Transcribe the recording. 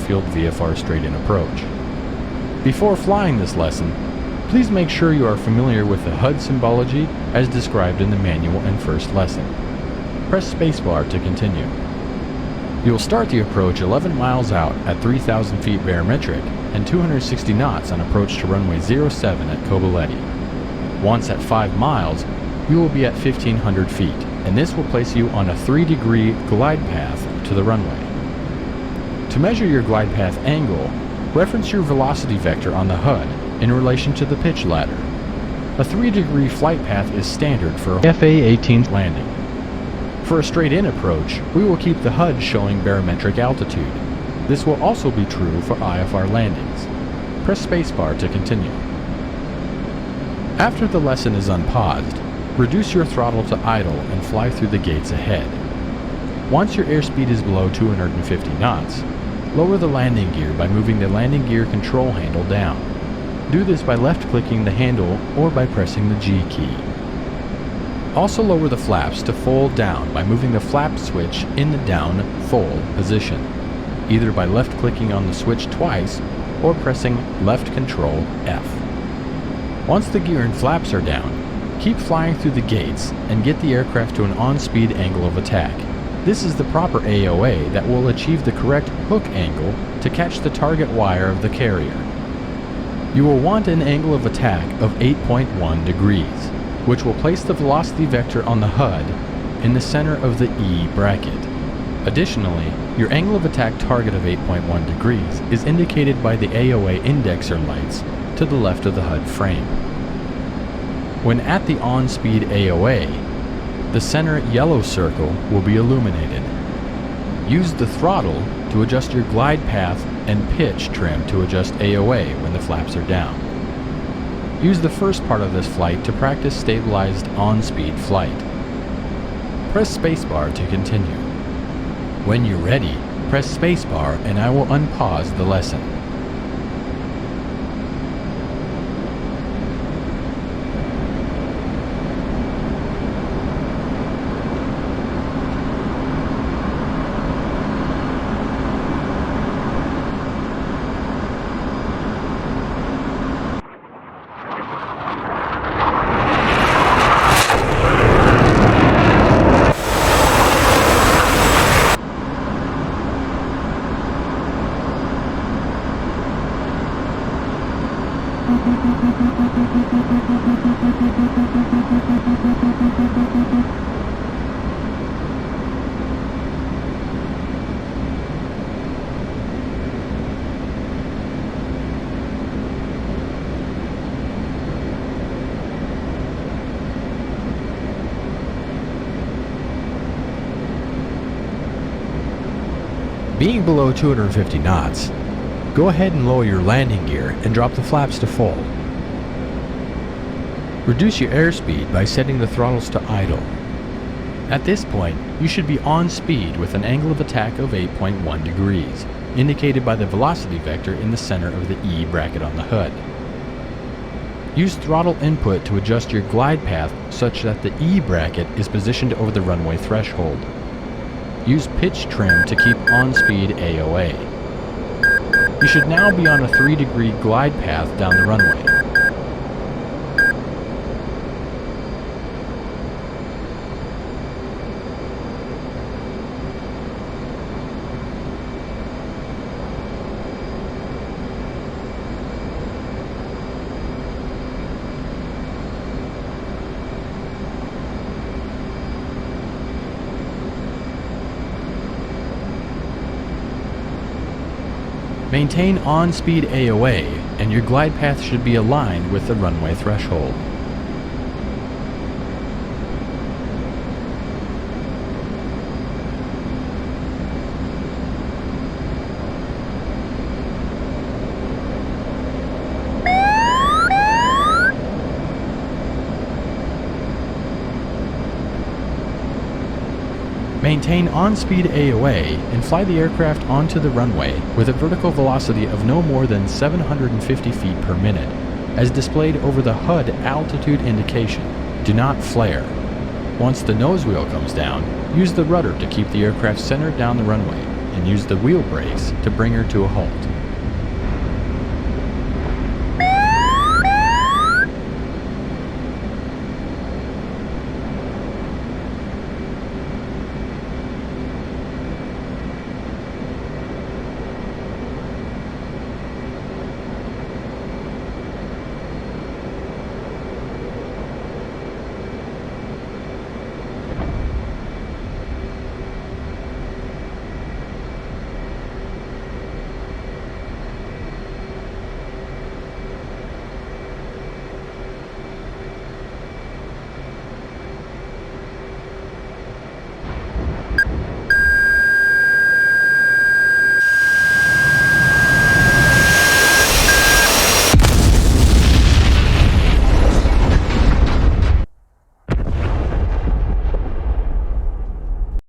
airfield VFR straight-in approach. Before flying this lesson, please make sure you are familiar with the HUD symbology as described in the manual and first lesson. Press spacebar to continue. You will start the approach 11 miles out at 3,000 feet barometric and 260 knots on approach to runway 07 at Koboleti. Once at 5 miles, you will be at 1,500 feet, and this will place you on a 3-degree glide path to the runway. To measure your glide path angle, reference your velocity vector on the HUD in relation to the pitch ladder. A 3-degree flight path is standard for a FA-18 landing. For a straight-in approach, we will keep the HUD showing barometric altitude. This will also be true for IFR landings. Press spacebar to continue. After the lesson is unpaused, reduce your throttle to idle and fly through the gates ahead. Once your airspeed is below 250 knots, lower the landing gear by moving the landing gear control handle down. Do this by left-clicking the handle or by pressing the G key. Also lower the flaps to fold down by moving the flap switch in the down fold position, either by left-clicking on the switch twice or pressing left control F. Once the gear and flaps are down, keep flying through the gates and get the aircraft to an on-speed angle of attack. This is the proper AOA that will achieve the correct hook angle to catch the target wire of the carrier. You will want an angle of attack of 8.1 degrees, which will place the velocity vector on the HUD in the center of the E bracket. Additionally, your angle of attack target of 8.1 degrees is indicated by the AOA indexer lights to the left of the HUD frame. When at the on-speed AOA, the center yellow circle will be illuminated. Use the throttle to adjust your glide path and pitch trim to adjust AOA when the flaps are down. Use the first part of this flight to practice stabilized on-speed flight. Press spacebar to continue. When you're ready, press spacebar and I will unpause the lesson. Being below 250 knots, go ahead and lower your landing gear and drop the flaps to full. Reduce your airspeed by setting the throttles to idle. At this point, you should be on speed with an angle of attack of 8.1 degrees, indicated by the velocity vector in the center of the E bracket on the HUD. Use throttle input to adjust your glide path such that the E bracket is positioned over the runway threshold. Use pitch trim to keep on-speed AOA. You should now be on a 3-degree glide path down the runway. Maintain on-speed AOA, and your glide path should be aligned with the runway threshold. Maintain on-speed AOA and fly the aircraft onto the runway with a vertical velocity of no more than 750 feet per minute, as displayed over the HUD altitude indication. Do not flare. Once the nose wheel comes down, use the rudder to keep the aircraft centered down the runway, and use the wheel brakes to bring her to a halt.